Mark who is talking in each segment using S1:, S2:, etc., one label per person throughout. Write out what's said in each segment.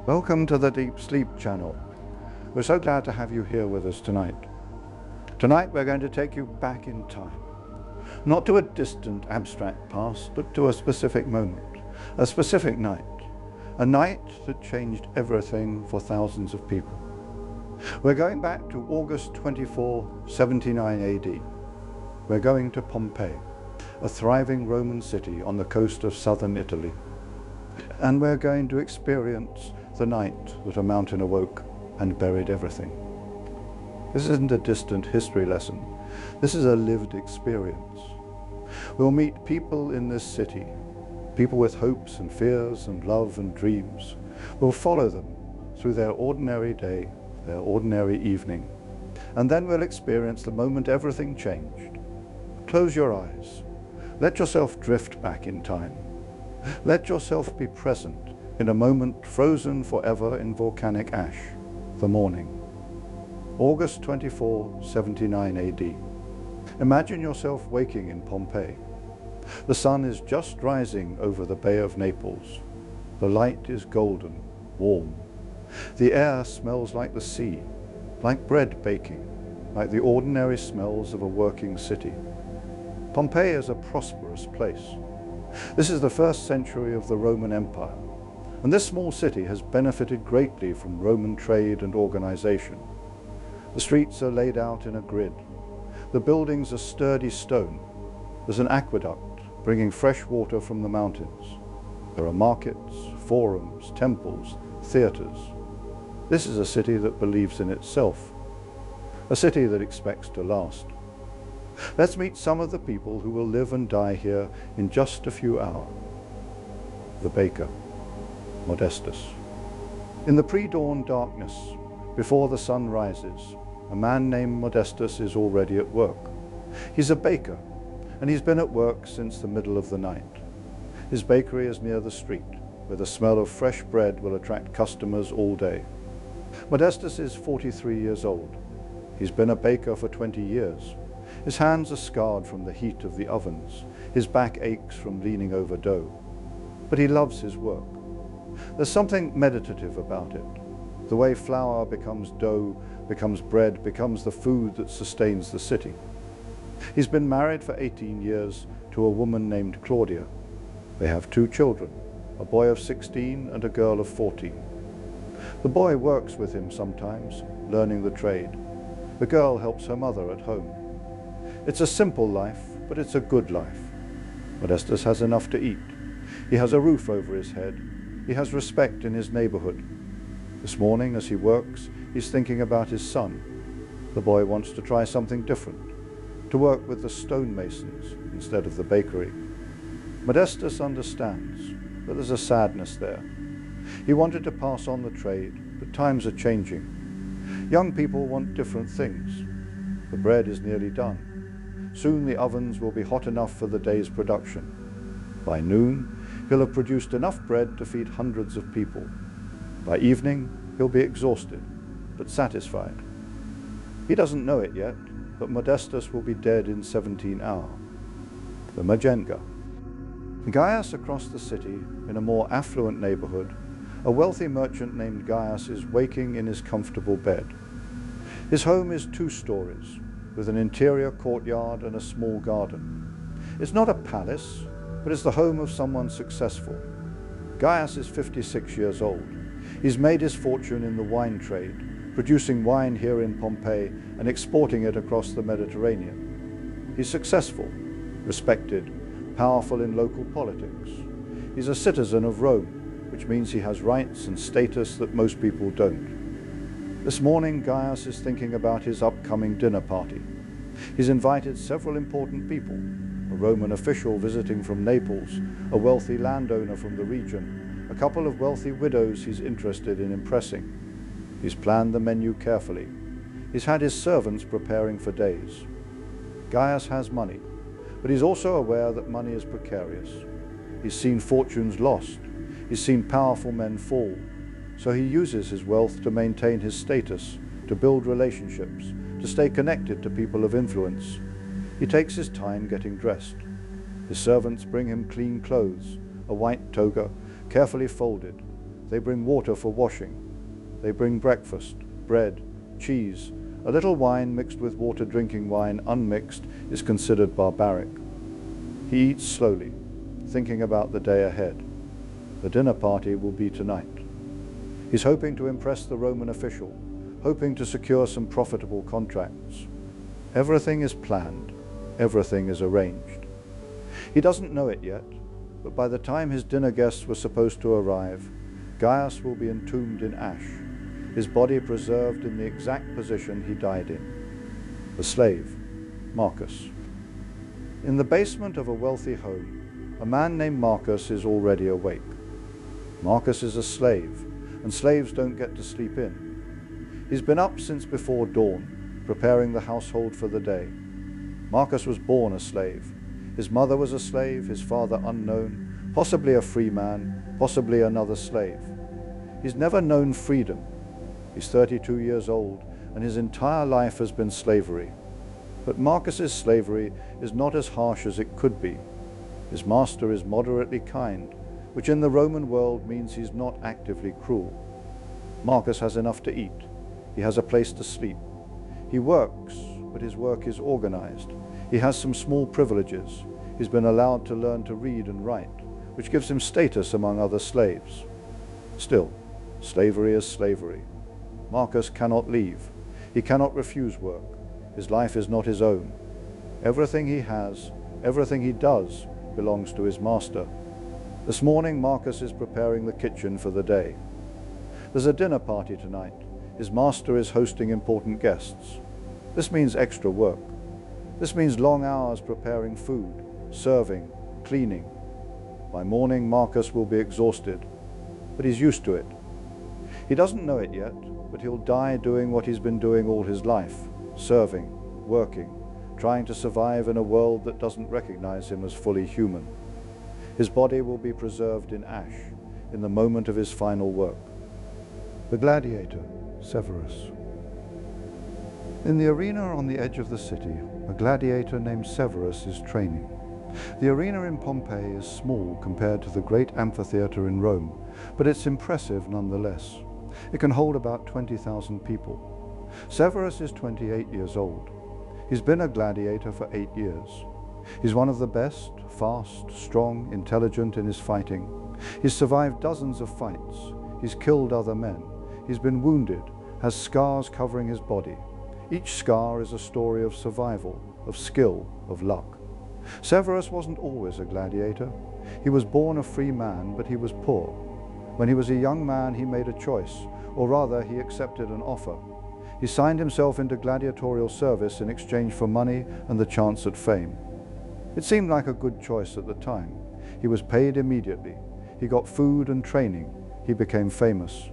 S1: Welcome to the Deep Sleep channel. We're so glad to have you here with us tonight. Tonight we're going to take you back in time. Not to a distant abstract past, but to a specific moment, a specific night. A night that changed everything for thousands of people. We're going back to August 24, 79 AD. We're going to Pompeii, a thriving Roman city on the coast of southern Italy. And we're going to experience the night that a mountain awoke and buried everything. This isn't a distant history lesson. This is a lived experience. We'll meet people in this city, people with hopes and fears and love and dreams. We'll follow them through their ordinary day, their ordinary evening. And then we'll experience the moment everything changed. Close your eyes. Let yourself drift back in time. Let yourself be present in a moment frozen forever in volcanic ash, the morning. August 24, 79 AD. Imagine yourself waking in Pompeii. The sun is just rising over the Bay of Naples. The light is golden, warm. The air smells like the sea, like bread baking, like the ordinary smells of a working city. Pompeii is a prosperous place. This is the first century of the Roman Empire, and this small city has benefited greatly from Roman trade and organization. The streets are laid out in a grid. The buildings are sturdy stone. There's an aqueduct bringing fresh water from the mountains. There are markets, forums, temples, theaters. This is a city that believes in itself, a city that expects to last. Let's meet some of the people who will live and die here in just a few hours. The baker, Modestus. In the pre-dawn darkness, before the sun rises, a man named Modestus is already at work. He's a baker, and he's been at work since the middle of the night. His bakery is near the street, where the smell of fresh bread will attract customers all day. Modestus is 43 years old. He's been a baker for 20 years. His hands are scarred from the heat of the ovens. His back aches from leaning over dough. But he loves his work. There's something meditative about it. The way flour becomes dough, becomes bread, becomes the food that sustains the city. He's been married for 18 years to a woman named Claudia. They have 2 children, a boy of 16 and a girl of 14. The boy works with him sometimes, learning the trade. The girl helps her mother at home. It's a simple life, but it's a good life. Modestus has enough to eat. He has a roof over his head. He has respect in his neighborhood. This morning, as he works, he's thinking about his son. The boy wants to try something different, to work with the stonemasons instead of the bakery. Modestus understands, but there's a sadness there. He wanted to pass on the trade, but times are changing. Young people want different things. The bread is nearly done. Soon the ovens will be hot enough for the day's production. By noon, he'll have produced enough bread to feed hundreds of people. By evening, he'll be exhausted, but satisfied. He doesn't know it yet, but Modestus will be dead in 17 hours. The Magenga. Gaius across the city, in a more affluent neighborhood, a wealthy merchant named Gaius is waking in his comfortable bed. His home is 2 stories, with an interior courtyard and a small garden. It's not a palace, but it's the home of someone successful. Gaius is 56 years old. He's made his fortune in the wine trade, producing wine here in Pompeii and exporting it across the Mediterranean. He's successful, respected, powerful in local politics. He's a citizen of Rome, which means he has rights and status that most people don't. This morning, Gaius is thinking about his upcoming dinner party. He's invited several important people, a Roman official visiting from Naples, a wealthy landowner from the region, a couple of wealthy widows he's interested in impressing. He's planned the menu carefully. He's had his servants preparing for days. Gaius has money, but he's also aware that money is precarious. He's seen fortunes lost. He's seen powerful men fall. So he uses his wealth to maintain his status, to build relationships, to stay connected to people of influence. He takes his time getting dressed. His servants bring him clean clothes, a white toga, carefully folded. They bring water for washing. They bring breakfast, bread, cheese. A little wine mixed with water drinking wine unmixed is considered barbaric. He eats slowly, thinking about the day ahead. The dinner party will be tonight. He's hoping to impress the Roman official, hoping to secure some profitable contracts. Everything is planned. Everything is arranged. He doesn't know it yet, but by the time his dinner guests were supposed to arrive, Gaius will be entombed in ash, his body preserved in the exact position he died in. The slave, Marcus. In the basement of a wealthy home, a man named Marcus is already awake. Marcus is a slave, and slaves don't get to sleep in. He's been up since before dawn, preparing the household for the day. Marcus was born a slave. His mother was a slave, his father unknown, possibly a free man, possibly another slave. He's never known freedom. He's 32 years old, and his entire life has been slavery. But Marcus's slavery is not as harsh as it could be. His master is moderately kind, which in the Roman world means he's not actively cruel. Marcus has enough to eat. He has a place to sleep. He works, but his work is organized. He has some small privileges. He's been allowed to learn to read and write, which gives him status among other slaves. Still, slavery is slavery. Marcus cannot leave. He cannot refuse work. His life is not his own. Everything he has, everything he does, belongs to his master. This morning, Marcus is preparing the kitchen for the day. There's a dinner party tonight. His master is hosting important guests. This means extra work. This means long hours preparing food, serving, cleaning. By morning, Marcus will be exhausted, but he's used to it. He doesn't know it yet, but he'll die doing what he's been doing all his life, serving, working, trying to survive in a world that doesn't recognize him as fully human. His body will be preserved in ash in the moment of his final work. The gladiator, Severus. In the arena on the edge of the city, a gladiator named Severus is training. The arena in Pompeii is small compared to the great amphitheater in Rome, but it's impressive nonetheless. It can hold about 20,000 people. Severus is 28 years old. He's been a gladiator for 8 years. He's one of the best, fast, strong, intelligent in his fighting. He's survived dozens of fights. He's killed other men. He's been wounded, has scars covering his body. Each scar is a story of survival, of skill, of luck. Severus wasn't always a gladiator. He was born a free man, but he was poor. When he was a young man, he made a choice, or rather, he accepted an offer. He signed himself into gladiatorial service in exchange for money and the chance at fame. It seemed like a good choice at the time. He was paid immediately. He got food and training. He became famous.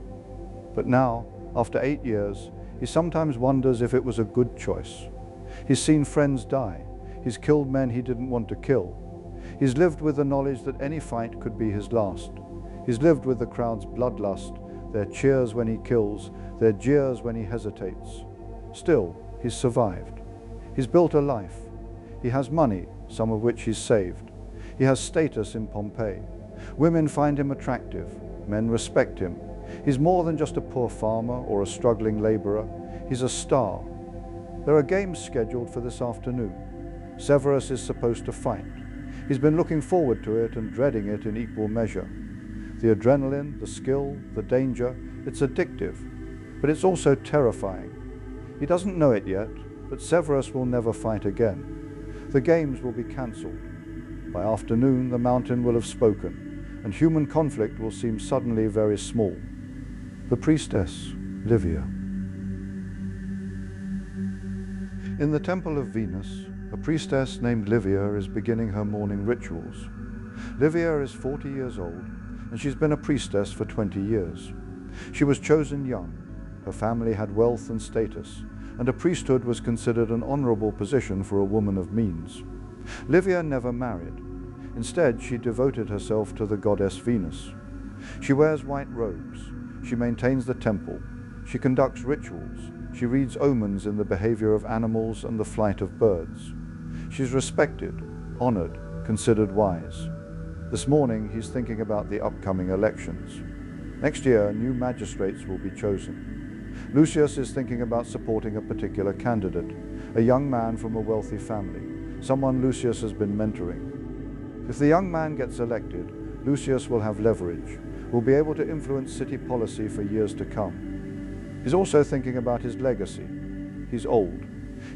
S1: But now, after 8 years, he sometimes wonders if it was a good choice. He's seen friends die. He's killed men he didn't want to kill. He's lived with the knowledge that any fight could be his last. He's lived with the crowd's bloodlust, their cheers when he kills, their jeers when he hesitates. Still, he's survived. He's built a life. He has money, some of which he's saved. He has status in Pompeii. Women find him attractive. Men respect him. He's more than just a poor farmer or a struggling laborer. He's a star. There are games scheduled for this afternoon. Severus is supposed to fight. He's been looking forward to it and dreading it in equal measure. The adrenaline, the skill, the danger, it's addictive, but it's also terrifying. He doesn't know it yet, but Severus will never fight again. The games will be cancelled. By afternoon, the mountain will have spoken, and human conflict will seem suddenly very small. The priestess, Livia. In the temple of Venus, a priestess named Livia is beginning her morning rituals. Livia is 40 years old, and she's been a priestess for 20 years. She was chosen young. Her family had wealth and status, and a priesthood was considered an honorable position for a woman of means. Livia never married. Instead, she devoted herself to the goddess Venus. She wears white robes. She maintains the temple. She conducts rituals. She reads omens in the behavior of animals and the flight of birds. She's respected, honored, considered wise. This morning, he's thinking about the upcoming elections. Next year, new magistrates will be chosen. Lucius is thinking about supporting a particular candidate, a young man from a wealthy family, someone Lucius has been mentoring. If the young man gets elected, Lucius will have leverage, will be able to influence city policy for years to come. He's also thinking about his legacy. He's old.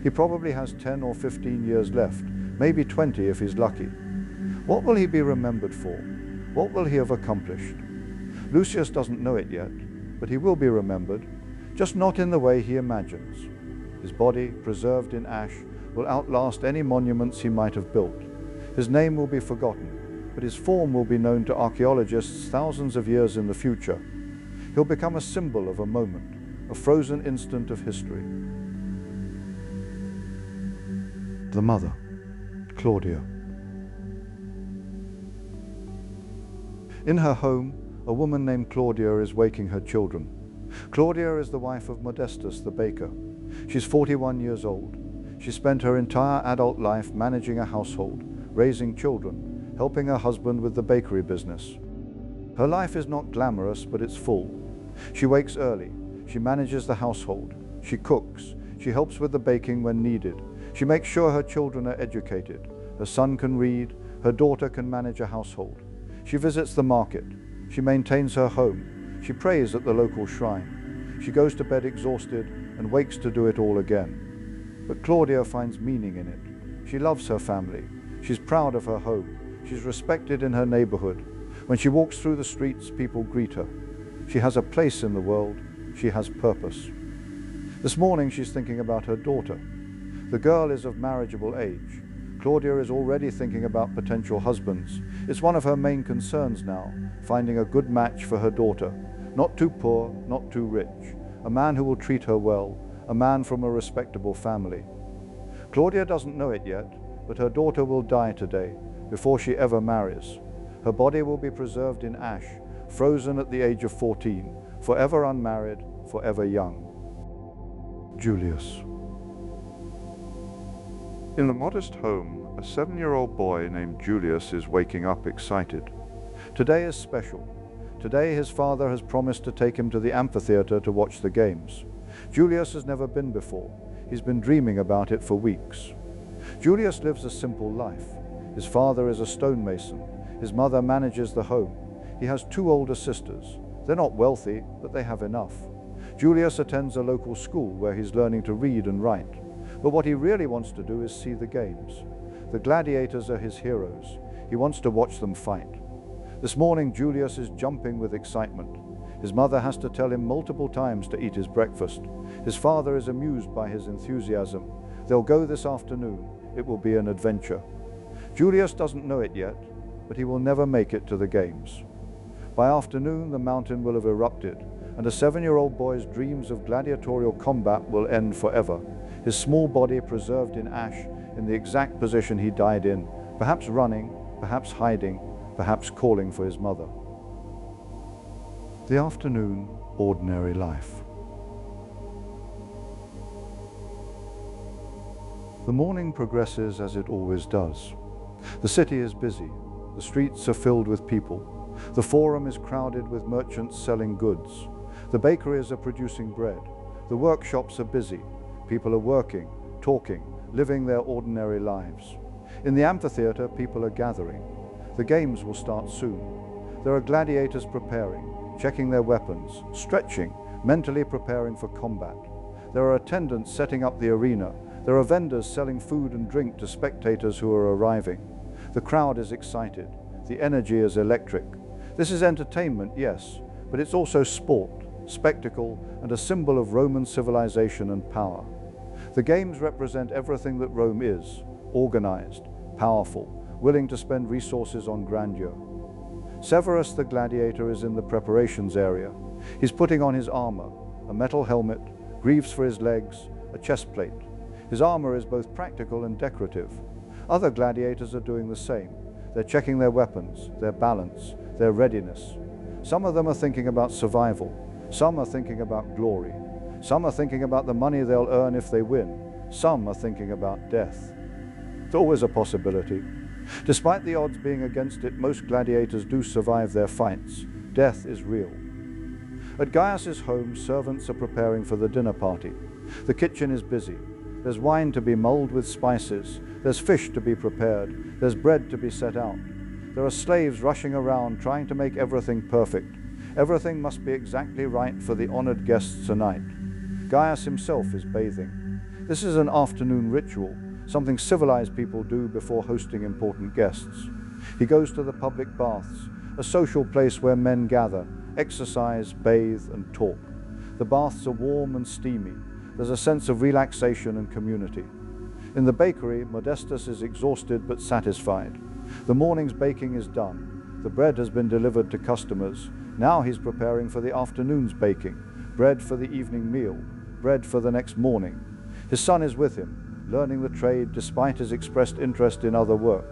S1: He probably has 10 or 15 years left, maybe 20 if he's lucky. What will he be remembered for? What will he have accomplished? Lucius doesn't know it yet, but he will be remembered, just not in the way he imagines. His body, preserved in ash, will outlast any monuments he might have built. His name will be forgotten, but his form will be known to archaeologists thousands of years in the future. He'll become a symbol of a moment, a frozen instant of history. The mother, Claudia. In her home, a woman named Claudia is waking her children. Claudia is the wife of Modestus the baker. She's 41 years old. She spent her entire adult life managing a household, raising children, helping her husband with the bakery business. Her life is not glamorous, but it's full. She wakes early. She manages the household. She cooks. She helps with the baking when needed. She makes sure her children are educated. Her son can read. Her daughter can manage a household. She visits the market. She maintains her home. She prays at the local shrine. She goes to bed exhausted and wakes to do it all again. But Claudia finds meaning in it. She loves her family. She's proud of her home. She's respected in her neighborhood. When she walks through the streets, people greet her. She has a place in the world. She has purpose. This morning she's thinking about her daughter. The girl is of marriageable age. Claudia is already thinking about potential husbands. It's one of her main concerns now, finding a good match for her daughter. Not too poor, not too rich. A man who will treat her well, a man from a respectable family. Claudia doesn't know it yet, but her daughter will die today, before she ever marries. Her body will be preserved in ash, frozen at the age of 14, forever unmarried, forever young. Julius. In a modest home, a 7-year-old boy named Julius is waking up excited. Today is special. Today his father has promised to take him to the amphitheater to watch the games. Julius has never been before. He's been dreaming about it for weeks. Julius lives a simple life. His father is a stonemason. His mother manages the home. He has 2 older sisters. They're not wealthy, but they have enough. Julius attends a local school where he's learning to read and write. But what he really wants to do is see the games. The gladiators are his heroes. He wants to watch them fight. This morning, Julius is jumping with excitement. His mother has to tell him multiple times to eat his breakfast. His father is amused by his enthusiasm. They'll go this afternoon. It will be an adventure. Julius doesn't know it yet, but he will never make it to the games. By afternoon, the mountain will have erupted, and a 7-year-old boy's dreams of gladiatorial combat will end forever. His small body preserved in ash in the exact position he died in, perhaps running, perhaps hiding, perhaps calling for his mother. The afternoon, ordinary life. The morning progresses as it always does. The city is busy. The streets are filled with people. The forum is crowded with merchants selling goods. The bakeries are producing bread. The workshops are busy. People are working, talking, living their ordinary lives. In the amphitheater, people are gathering. The games will start soon. There are gladiators preparing, checking their weapons, stretching, mentally preparing for combat. There are attendants setting up the arena. There are vendors selling food and drink to spectators who are arriving. The crowd is excited. The energy is electric. This is entertainment, yes, but it's also sport, spectacle, and a symbol of Roman civilization and power. The games represent everything that Rome is: organized, powerful, willing to spend resources on grandeur. Severus the gladiator is in the preparations area. He's putting on his armor, a metal helmet, greaves for his legs, a chest plate. His armor is both practical and decorative. Other gladiators are doing the same. They're checking their weapons, their balance, their readiness. Some of them are thinking about survival. Some are thinking about glory. Some are thinking about the money they'll earn if they win. Some are thinking about death. It's always a possibility. Despite the odds being against it, most gladiators do survive their fights. Death is real. At Gaius's home, servants are preparing for the dinner party. The kitchen is busy. There's wine to be mulled with spices. There's fish to be prepared. There's bread to be set out. There are slaves rushing around trying to make everything perfect. Everything must be exactly right for the honored guests tonight. Gaius himself is bathing. This is an afternoon ritual, something civilized people do before hosting important guests. He goes to the public baths, a social place where men gather, exercise, bathe, and talk. The baths are warm and steamy. There's a sense of relaxation and community. In the bakery, Modestus is exhausted but satisfied. The morning's baking is done. The bread has been delivered to customers. Now he's preparing for the afternoon's baking, bread for the evening meal, bread for the next morning. His son is with him, learning the trade despite his expressed interest in other work.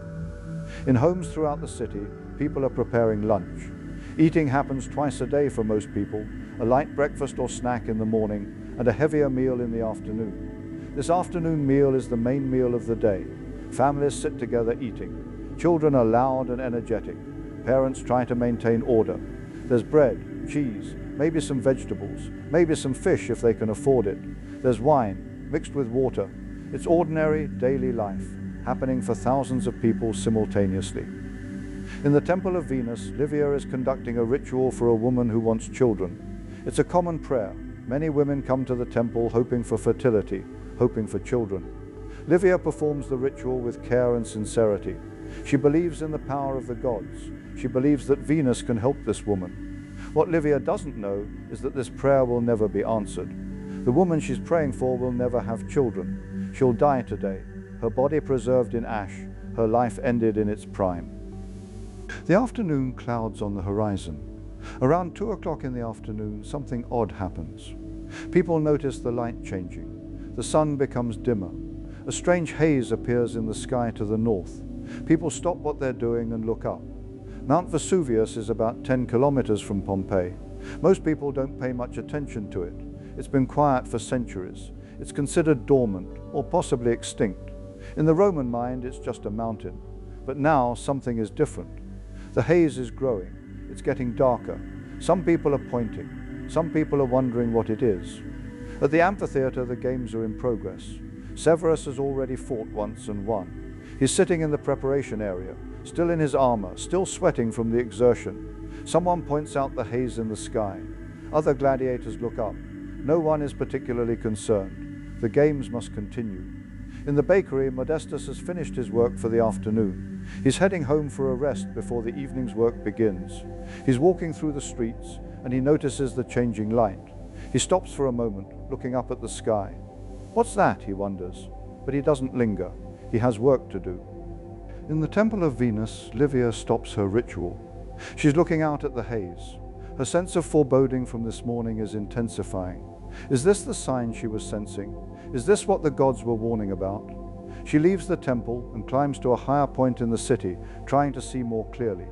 S1: In homes throughout the city, people are preparing lunch. Eating happens twice a day for most people, a light breakfast or snack in the morning, and a heavier meal in the afternoon. This afternoon meal is the main meal of the day. Families sit together eating. Children are loud and energetic. Parents try to maintain order. There's bread, cheese, maybe some vegetables, maybe some fish if they can afford it. There's wine, mixed with water. It's ordinary, daily life, happening for thousands of people simultaneously. In the Temple of Venus, Livia is conducting a ritual for a woman who wants children. It's a common prayer. Many women come to the temple hoping for fertility, hoping for children. Livia performs the ritual with care and sincerity. She believes in the power of the gods. She believes that Venus can help this woman. What Livia doesn't know is that this prayer will never be answered. The woman she's praying for will never have children. She'll die today, her body preserved in ash, her life ended in its prime. The afternoon clouds on the horizon. Around 2 o'clock in the afternoon, something odd happens. People notice the light changing. The sun becomes dimmer. A strange haze appears in the sky to the north. People stop what they're doing and look up. Mount Vesuvius is about 10 kilometers from Pompeii. Most people don't pay much attention to it. It's been quiet for centuries. It's considered dormant or possibly extinct. In the Roman mind, it's just a mountain. But now something is different. The haze is growing. It's getting darker. Some people are pointing. Some people are wondering what it is. At the amphitheater, the games are in progress. Severus has already fought once and won. He's sitting in the preparation area, still in his armor, still sweating from the exertion. Someone points out the haze in the sky. Other gladiators look up. No one is particularly concerned. The games must continue. In the bakery, Modestus has finished his work for the afternoon. He's heading home for a rest before the evening's work begins. He's walking through the streets, and he notices the changing light. He stops for a moment, looking up at the sky. What's that, he wonders, but he doesn't linger. He has work to do. In the Temple of Venus, Livia stops her ritual. She's looking out at the haze. Her sense of foreboding from this morning is intensifying. Is this the sign she was sensing? Is this what the gods were warning about? She leaves the temple and climbs to a higher point in the city, trying to see more clearly.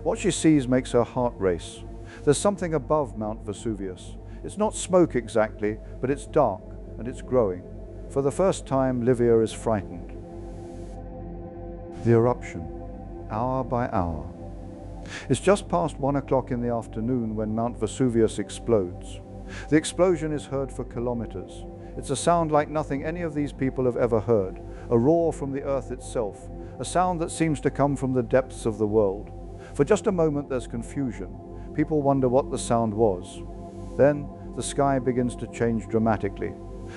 S1: What she sees makes her heart race. There's something above Mount Vesuvius. It's not smoke exactly, but it's dark and it's growing. For the first time, Livia is frightened. The eruption, hour by hour. It's just past 1 o'clock in the afternoon when Mount Vesuvius explodes. The explosion is heard for kilometers. It's a sound like nothing any of these people have ever heard, a roar from the earth itself, a sound that seems to come from the depths of the world. For just a moment there's confusion. People wonder what the sound was. Then the sky begins to change dramatically.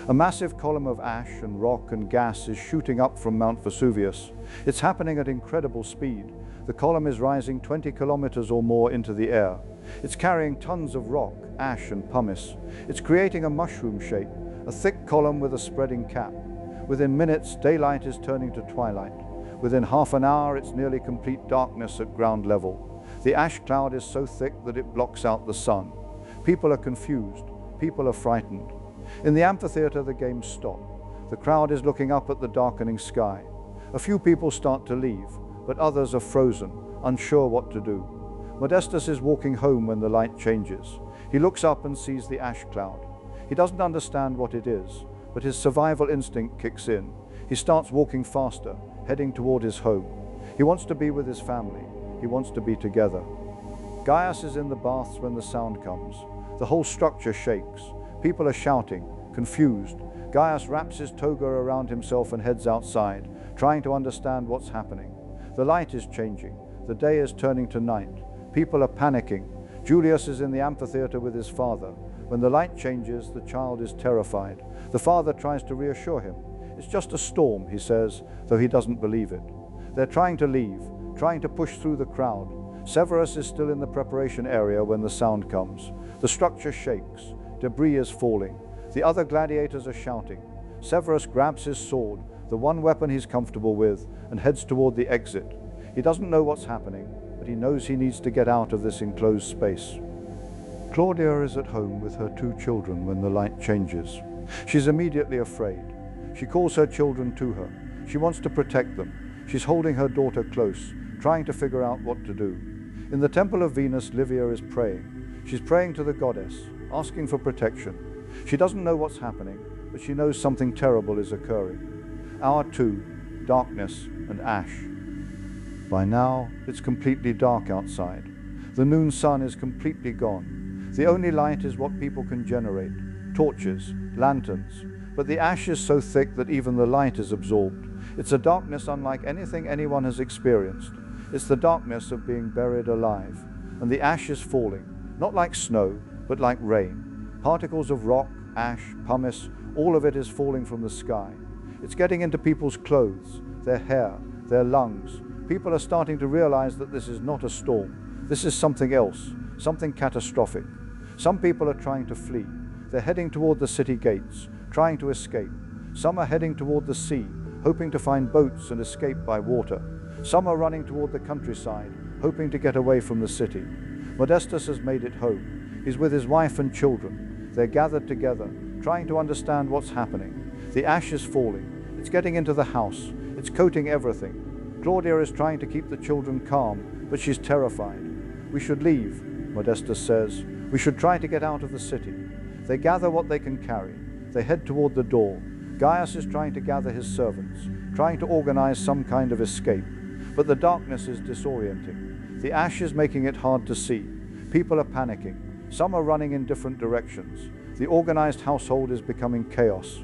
S1: A massive column of ash and rock and gas is shooting up from Mount Vesuvius. It's happening at incredible speed. The column is rising 20 kilometers or more into the air. It's carrying tons of rock, ash and pumice. It's creating a mushroom shape, a thick column with a spreading cap. Within minutes, daylight is turning to twilight. Within half an hour, it's nearly complete darkness at ground level. The ash cloud is so thick that it blocks out the sun. People are confused. People are frightened. In the amphitheater, the games stop. The crowd is looking up at the darkening sky. A few people start to leave, but others are frozen, unsure what to do. Modestus is walking home when the light changes. He looks up and sees the ash cloud. He doesn't understand what it is, but his survival instinct kicks in. He starts walking faster, heading toward his home. He wants to be with his family. He wants to be together. Gaius is in the baths when the sound comes. The whole structure shakes. People are shouting, confused. Gaius wraps his toga around himself and heads outside, trying to understand what's happening. The light is changing. The day is turning to night. People are panicking. Julius is in the amphitheater with his father. When the light changes, the child is terrified. The father tries to reassure him. It's just a storm, he says, though he doesn't believe it. They're trying to leave, trying to push through the crowd. Severus is still in the preparation area when the sound comes. The structure shakes. Debris is falling. The other gladiators are shouting. Severus grabs his sword, the one weapon he's comfortable with, and heads toward the exit. He doesn't know what's happening, but he knows he needs to get out of this enclosed space. Claudia is at home with her 2 children when the light changes. She's immediately afraid. She calls her children to her. She wants to protect them. She's holding her daughter close, trying to figure out what to do. In the temple of Venus, Livia is praying. She's praying to the goddess, asking for protection. She doesn't know what's happening, but she knows something terrible is occurring. Hour 2, darkness and ash. By now, it's completely dark outside. The noon sun is completely gone. The only light is what people can generate, torches, lanterns. But the ash is so thick that even the light is absorbed. It's a darkness unlike anything anyone has experienced. It's the darkness of being buried alive. And the ash is falling, not like snow, but like rain. Particles of rock, ash, pumice, all of it is falling from the sky. It's getting into people's clothes, their hair, their lungs. People are starting to realize that this is not a storm. This is something else, something catastrophic. Some people are trying to flee. They're heading toward the city gates, trying to escape. Some are heading toward the sea, hoping to find boats and escape by water. Some are running toward the countryside, hoping to get away from the city. Modestus has made it home. He's with his wife and children. They're gathered together, trying to understand what's happening. The ash is falling. It's getting into the house. It's coating everything. Claudia is trying to keep the children calm, but she's terrified. We should leave, Modestus says. We should try to get out of the city. They gather what they can carry. They head toward the door. Gaius is trying to gather his servants, trying to organize some kind of escape. But the darkness is disorienting. The ash is making it hard to see. People are panicking. Some are running in different directions. The organized household is becoming chaos.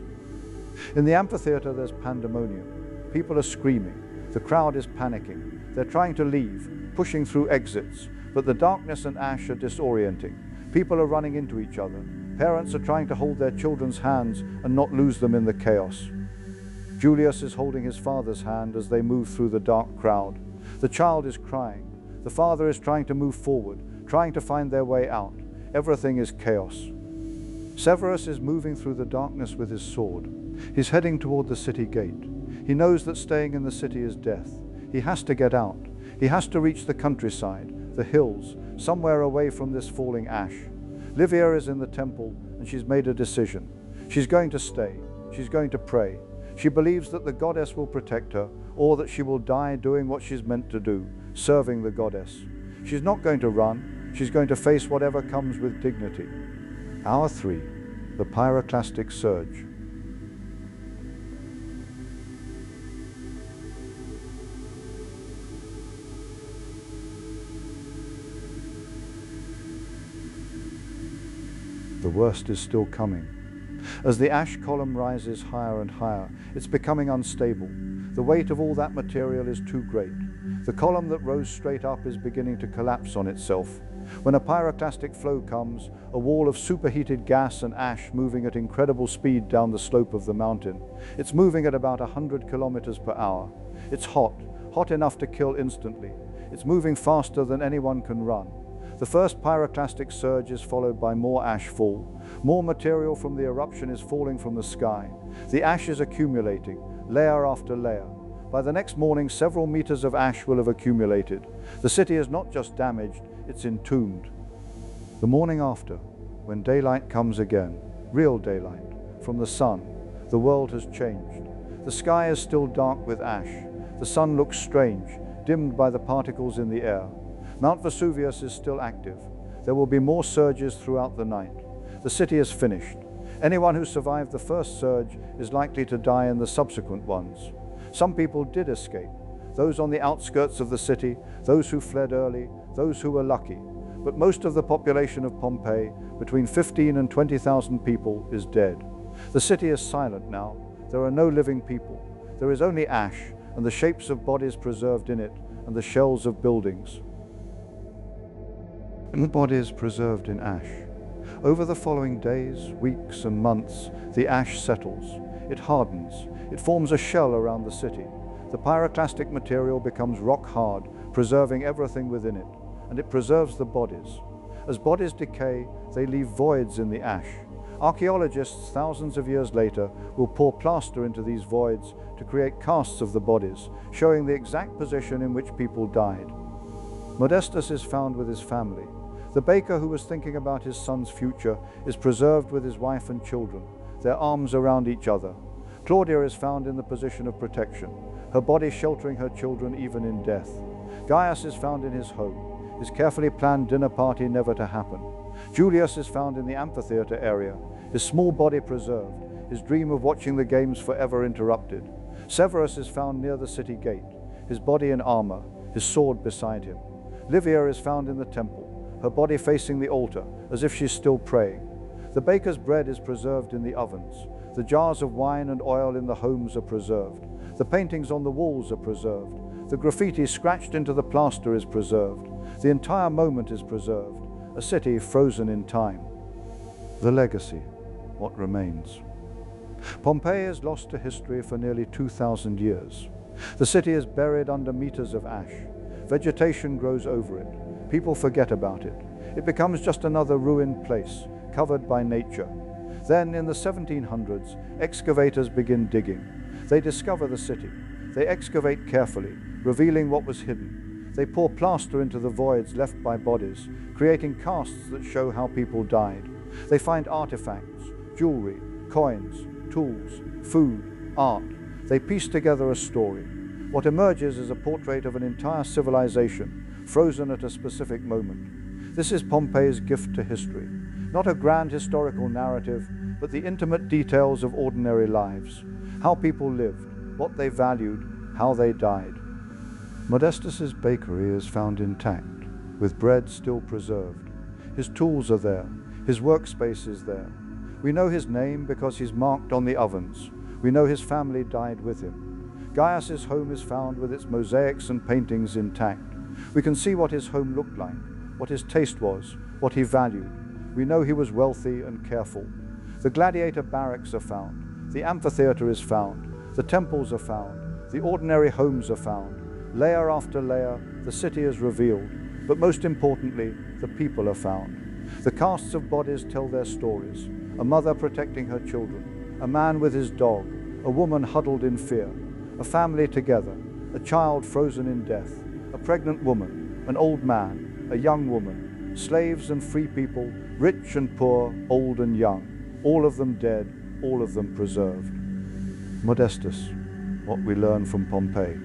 S1: In the amphitheater, there's pandemonium. People are screaming. The crowd is panicking. They're trying to leave, pushing through exits. But the darkness and ash are disorienting. People are running into each other. Parents are trying to hold their children's hands and not lose them in the chaos. Julius is holding his father's hand as they move through the dark crowd. The child is crying. The father is trying to move forward, trying to find their way out. Everything is chaos. Severus is moving through the darkness with his sword. He's heading toward the city gate. He knows that staying in the city is death. He has to get out. He has to reach the countryside, the hills, somewhere away from this falling ash. Livia is in the temple, and she's made a decision. She's going to stay. She's going to pray. She believes that the goddess will protect her, or that she will die doing what she's meant to do, serving the goddess. She's not going to run. She's going to face whatever comes with dignity. Hour 3, the pyroclastic surge. The worst is still coming. As the ash column rises higher and higher, it's becoming unstable. The weight of all that material is too great. The column that rose straight up is beginning to collapse on itself. When a pyroclastic flow comes, a wall of superheated gas and ash moving at incredible speed down the slope of the mountain. It's moving at about 100 kilometers per hour. It's hot, hot enough to kill instantly. It's moving faster than anyone can run. The first pyroclastic surge is followed by more ash fall. More material from the eruption is falling from the sky. The ash is accumulating, layer after layer. By the next morning, several meters of ash will have accumulated. The city is not just damaged, it's entombed. The morning after, when daylight comes again, real daylight, from the sun, the world has changed. The sky is still dark with ash. The sun looks strange, dimmed by the particles in the air. Mount Vesuvius is still active. There will be more surges throughout the night. The city is finished. Anyone who survived the first surge is likely to die in the subsequent ones. Some people did escape. Those on the outskirts of the city, those who fled early, those who were lucky. but most of the population of Pompeii, between 15 and 20,000 people, is dead. The city is silent now. There are no living people. There is only ash and the shapes of bodies preserved in it and the shells of buildings. And the bodies preserved in ash. Over the following days, weeks, and months, the ash settles. It hardens. It forms a shell around the city. The pyroclastic material becomes rock hard, preserving everything within it, and it preserves the bodies. As bodies decay, they leave voids in the ash. Archaeologists, thousands of years later, will pour plaster into these voids to create casts of the bodies, showing the exact position in which people died. Modestus is found with his family. The baker who was thinking about his son's future is preserved with his wife and children, their arms around each other. Claudia is found in the position of protection, her body sheltering her children even in death. Gaius is found in his home, his carefully planned dinner party never to happen. Julius is found in the amphitheater area, his small body preserved, his dream of watching the games forever interrupted. Severus is found near the city gate, his body in armor, his sword beside him. Livia is found in the temple, her body facing the altar, as if she's still praying. The baker's bread is preserved in the ovens. The jars of wine and oil in the homes are preserved. The paintings on the walls are preserved. The graffiti scratched into the plaster is preserved. The entire moment is preserved. A city frozen in time. The legacy, what remains. Pompeii is lost to history for nearly 2,000 years. The city is buried under meters of ash. Vegetation grows over it. People forget about it. It becomes just another ruined place, covered by nature. Then, in the 1700s, excavators begin digging. They discover the city. They excavate carefully, revealing what was hidden. They pour plaster into the voids left by bodies, creating casts that show how people died. They find artifacts, jewelry, coins, tools, food, art. They piece together a story. What emerges is a portrait of an entire civilization, frozen at a specific moment. This is Pompeii's gift to history. Not a grand historical narrative, but the intimate details of ordinary lives. How people lived, what they valued, how they died. Modestus's bakery is found intact, with bread still preserved. His tools are there, his workspace is there. We know his name because he's marked on the ovens. We know his family died with him. Gaius's home is found with its mosaics and paintings intact. We can see what his home looked like, what his taste was, what he valued. We know he was wealthy and careful. The gladiator barracks are found. The amphitheater is found. The temples are found. The ordinary homes are found. Layer after layer, the city is revealed. But most importantly, the people are found. The casts of bodies tell their stories. A mother protecting her children. A man with his dog. A woman huddled in fear. A family together. A child frozen in death. A pregnant woman. An old man. A young woman. Slaves and free people. Rich and poor. Old and young. All of them dead. All of them preserved. Modestus, what we learn from Pompeii.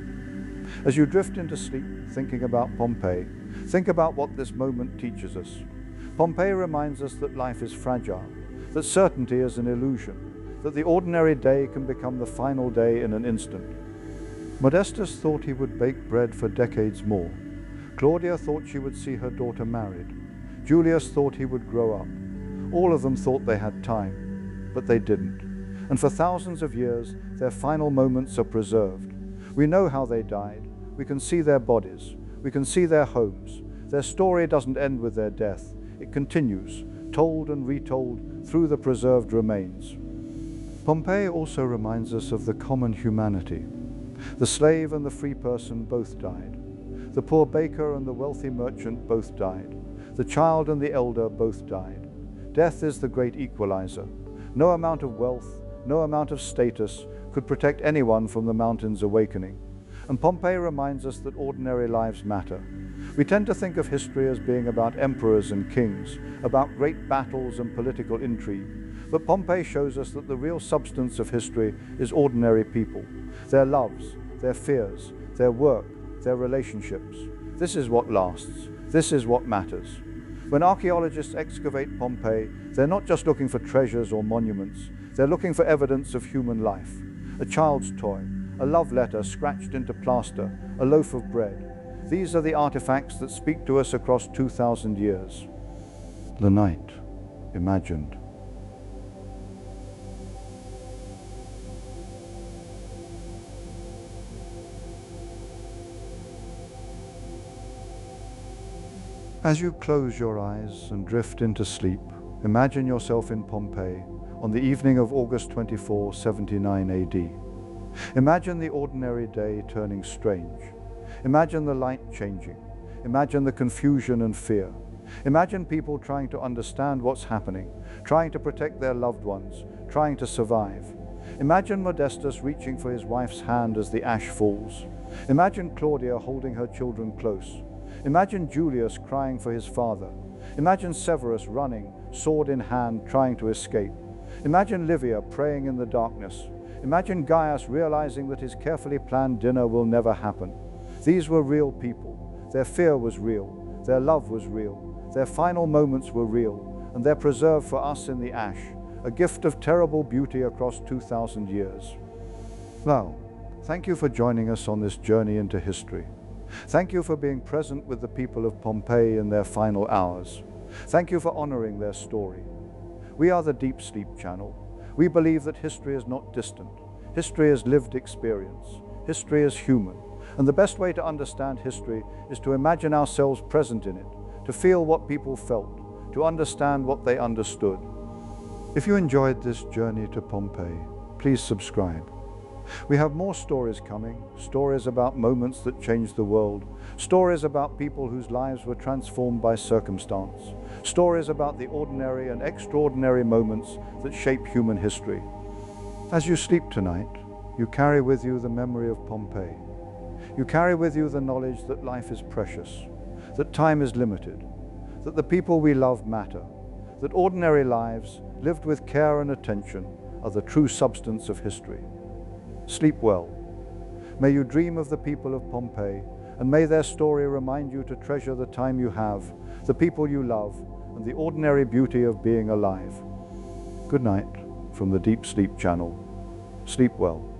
S1: As you drift into sleep thinking about Pompeii, think about what this moment teaches us. Pompeii reminds us that life is fragile, that certainty is an illusion, that the ordinary day can become the final day in an instant. Modestus thought he would bake bread for decades more. Claudia thought she would see her daughter married. Julius thought he would grow up. All of them thought they had time, but they didn't. And for thousands of years, their final moments are preserved. We know how they died. We can see their bodies. We can see their homes. Their story doesn't end with their death. It continues, told and retold through the preserved remains. Pompeii also reminds us of the common humanity. The slave and the free person both died. The poor baker and the wealthy merchant both died. The child and the elder both died. Death is the great equalizer. No amount of wealth, no amount of status could protect anyone from the mountain's awakening. And Pompeii reminds us that ordinary lives matter. We tend to think of history as being about emperors and kings, about great battles and political intrigue. But Pompeii shows us that the real substance of history is ordinary people. Their loves, their fears, their work, their relationships. This is what lasts. This is what matters. When archaeologists excavate Pompeii, they're not just looking for treasures or monuments. They're looking for evidence of human life. A child's toy, a love letter scratched into plaster, a loaf of bread. These are the artifacts that speak to us across 2,000 years. The night imagined. As you close your eyes and drift into sleep, imagine yourself in Pompeii on the evening of August 24, 79 AD. Imagine the ordinary day turning strange. Imagine the light changing. Imagine the confusion and fear. Imagine people trying to understand what's happening, trying to protect their loved ones, trying to survive. Imagine Modestus reaching for his wife's hand as the ash falls. Imagine Claudia holding her children close. Imagine Julius crying for his father. Imagine Severus running, sword in hand, trying to escape. Imagine Livia praying in the darkness. Imagine Gaius realizing that his carefully planned dinner will never happen. These were real people. Their fear was real. Their love was real. Their final moments were real, and they're preserved for us in the ash, a gift of terrible beauty across 2,000 years. Now, thank you for joining us on this journey into history. Thank you for being present with the people of Pompeii in their final hours. Thank you for honoring their story. We are the Deep Sleep Channel. We believe that history is not distant. History is lived experience. History is human. And the best way to understand history is to imagine ourselves present in it, to feel what people felt, to understand what they understood. If you enjoyed this journey to Pompeii, please subscribe. We have more stories coming, stories about moments that changed the world, stories about people whose lives were transformed by circumstance, stories about the ordinary and extraordinary moments that shape human history. As you sleep tonight, you carry with you the memory of Pompeii. You carry with you the knowledge that life is precious, that time is limited, that the people we love matter, that ordinary lives, lived with care and attention, are the true substance of history. Sleep well. May you dream of the people of Pompeii, and may their story remind you to treasure the time you have, the people you love, and the ordinary beauty of being alive. Good night from the Deep Sleep Channel. Sleep well.